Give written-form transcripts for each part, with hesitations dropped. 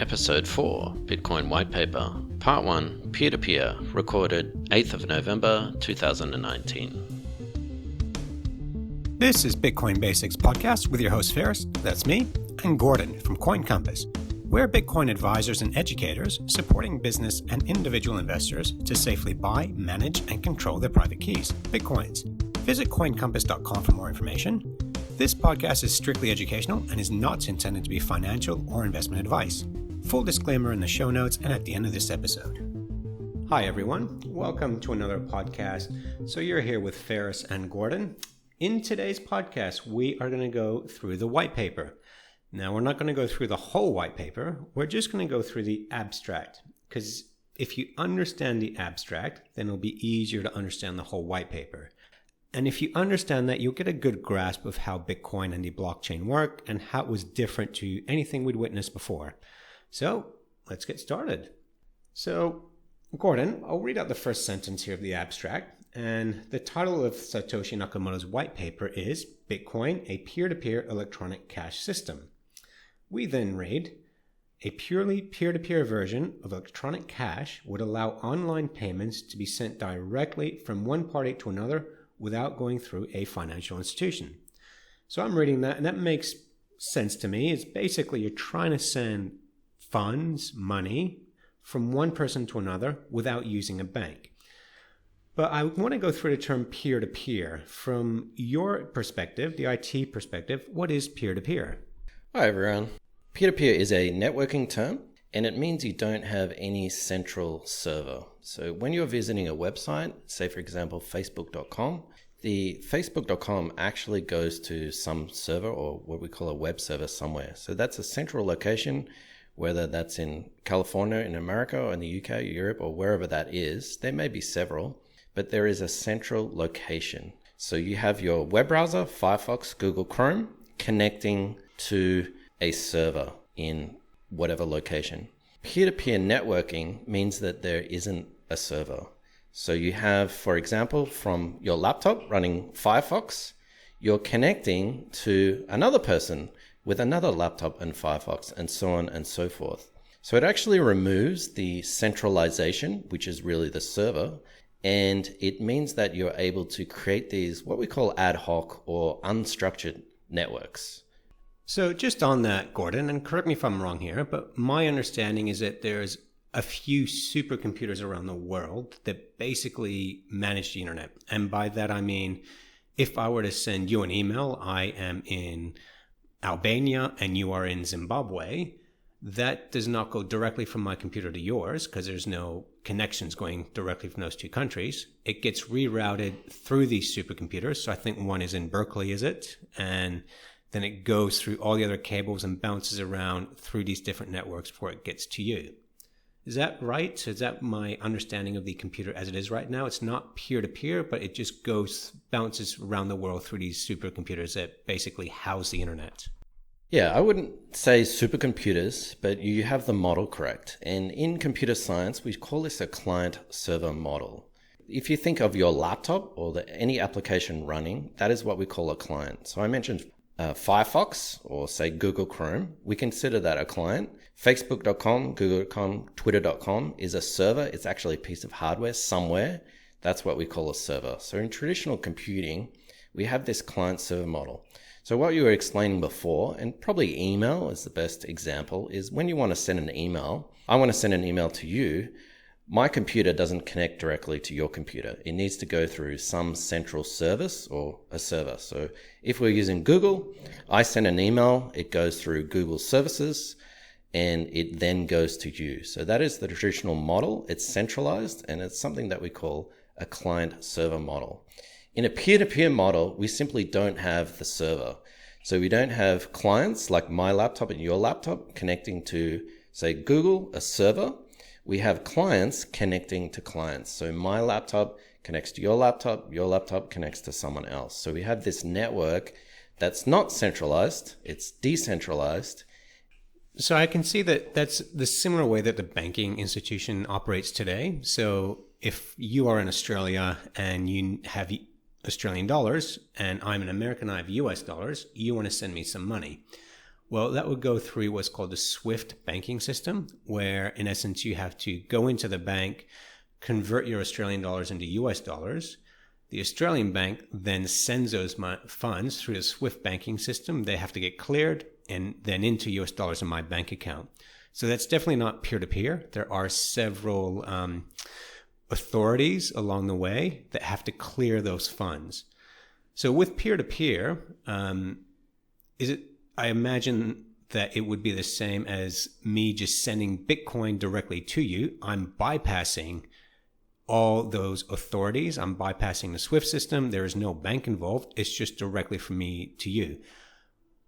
Episode 4, Bitcoin White Paper, Part 1, Peer-to-Peer, recorded 8th of November 2019. This is Bitcoin Basics Podcast with your host Faris, that's me, and Gordon from Coin Compass. We're Bitcoin advisors and educators supporting business and individual investors to safely buy, manage, and control their private keys, Bitcoins. Visit coincompass.com for more information. This podcast is strictly educational and is not intended to be financial or investment advice. Full disclaimer in the show notes and at the end of this episode. Hi everyone, welcome to another podcast. So you're here with Faris and Gordon. In today's podcast, we are going to go through the white paper. Now, we're not going to go through the whole white paper. We're just going to go through the abstract, because if you understand the abstract, then it'll be easier to understand the whole white paper. And if you understand that, you'll get a good grasp of how Bitcoin and the blockchain work and how it was different to anything we'd witnessed before. So let's get started. So, Gordon, I'll read out the first sentence here of the abstract. And the title of Satoshi Nakamoto's white paper is Bitcoin, a peer-to-peer electronic cash system. We then read, a purely peer-to-peer version of electronic cash would allow online payments to be sent directly from one party to another without going through a financial institution. So I'm reading that, and that makes sense to me. It's basically you're trying to send funds, money, from one person to another without using a bank. But I want to go through the term peer-to-peer. From your perspective, the IT perspective, what is peer-to-peer? Hi everyone. Peer-to-peer is a networking term, and it means you don't have any central server. So when you're visiting a website, say for example facebook.com, the facebook.com actually goes to some server or what we call a web server somewhere. So that's a central location, whether that's in California, in America, or in the UK, Europe, or wherever that is. There may be several, but there is a central location. So you have your web browser, Firefox, Google Chrome, connecting to a server in whatever location. Peer-to-peer networking means that there isn't a server. So you have, for example, from your laptop running Firefox, you're connecting to another person with another laptop and Firefox, and so on and so forth. So it actually removes the centralization, which is really the server, and it means that you're able to create these, what we call ad hoc or unstructured networks. So just on that, Gordon, and correct me if I'm wrong here, but my understanding is that there's a few supercomputers around the world that basically manage the internet. And by that, I mean, if I were to send you an email, I am in Albania and you are in Zimbabwe, that does not go directly from my computer to yours because there's no connections going directly from those two countries. It gets rerouted through these supercomputers. So I think one is in Berkeley, is it? And then it goes through all the other cables and bounces around through these different networks before it gets to you. Is that right? Is that my understanding of the computer as it is right now? It's not peer-to-peer, but it just bounces around the world through these supercomputers that basically house the internet. Yeah, I wouldn't say supercomputers, but you have the model correct. And in computer science, we call this a client-server model. If you think of your laptop or any application running, that is what we call a client. So I mentioned Firefox or say Google Chrome. We consider that a client. Facebook.com, Google.com, Twitter.com is a server. It's actually a piece of hardware somewhere. That's what we call a server. So in traditional computing, we have this client-server model. So what you were explaining before, and probably email is the best example, is when you want to send an email, I want to send an email to you, my computer doesn't connect directly to your computer. It needs to go through some central service or a server. So if we're using Google, I send an email, it goes through Google services, and it then goes to you. So that is the traditional model. It's centralized, and it's something that we call a client-server model. In a peer-to-peer model, we simply don't have the server. So we don't have clients like my laptop and your laptop connecting to, say, Google, a server. We have clients connecting to clients. So my laptop connects to your laptop connects to someone else. So we have this network that's not centralized, it's decentralized. So I can see that that's the similar way that the banking institution operates today. So if you are in Australia and you have Australian dollars and I'm an American, I have US dollars, you want to send me some money. Well, that would go through what's called the SWIFT banking system, where in essence you have to go into the bank, convert your Australian dollars into US dollars. The Australian bank then sends those funds through the SWIFT banking system. They have to get cleared and then into US dollars in my bank account. So that's definitely not peer-to-peer. There are several authorities along the way that have to clear those funds. So with peer-to-peer, I imagine that it would be the same as me just sending Bitcoin directly to you. I'm bypassing all those authorities. I'm bypassing the SWIFT system. There is no bank involved. It's just directly from me to you.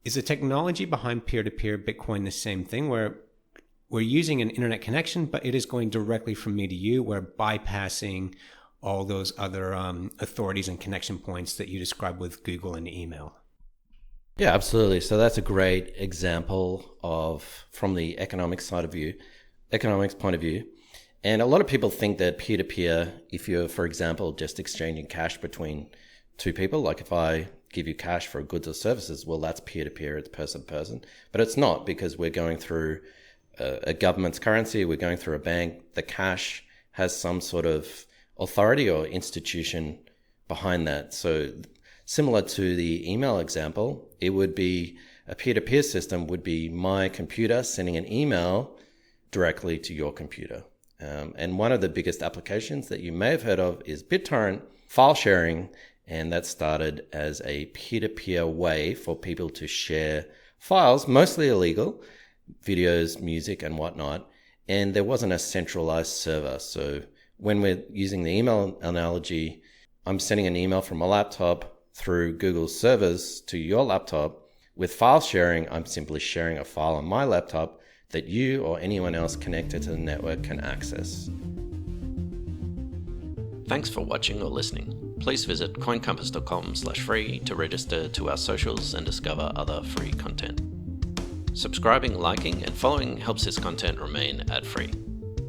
Is the technology behind peer-to-peer Bitcoin the same thing, where we're using an internet connection, but it is going directly from me to you? We're bypassing all those other authorities and connection points that you described with Google and email. Yeah, absolutely. So that's a great example of from the economics point of view. And a lot of people think that peer-to-peer, if you're, for example, just exchanging cash between two people, like if I give you cash for goods or services, well, that's peer-to-peer, it's person to person. But it's not, because we're going through a government's currency, we're going through a bank. The cash has some sort of authority or institution behind that. So similar to the email example, it would be a peer-to-peer system would be my computer sending an email directly to your computer. And one of the biggest applications that you may have heard of is BitTorrent file sharing. And that started as a peer-to-peer way for people to share files, mostly illegal, videos, music, and whatnot. And there wasn't a centralized server. So when we're using the email analogy, I'm sending an email from a laptop through Google's servers to your laptop. With file sharing, I'm simply sharing a file on my laptop that you or anyone else connected to the network can access. Thanks for watching or listening. Please visit coincompass.com/free to register to our socials and discover other free content. Subscribing, liking, and following helps this content remain ad-free.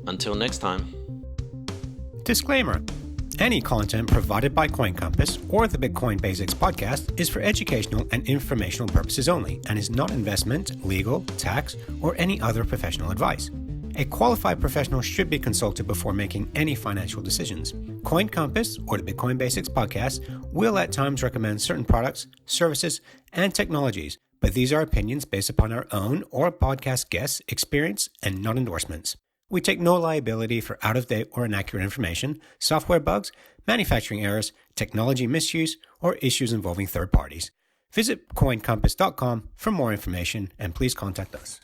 Until next time. Disclaimer. Any content provided by Coin Compass or the Bitcoin Basics podcast is for educational and informational purposes only and is not investment, legal, tax, or any other professional advice. A qualified professional should be consulted before making any financial decisions. Coin Compass or the Bitcoin Basics podcast will at times recommend certain products, services, and technologies, but these are opinions based upon our own or podcast guests' experience and not endorsements. We take no liability for out-of-date or inaccurate information, software bugs, manufacturing errors, technology misuse, or issues involving third parties. Visit coincompass.com for more information and please contact us.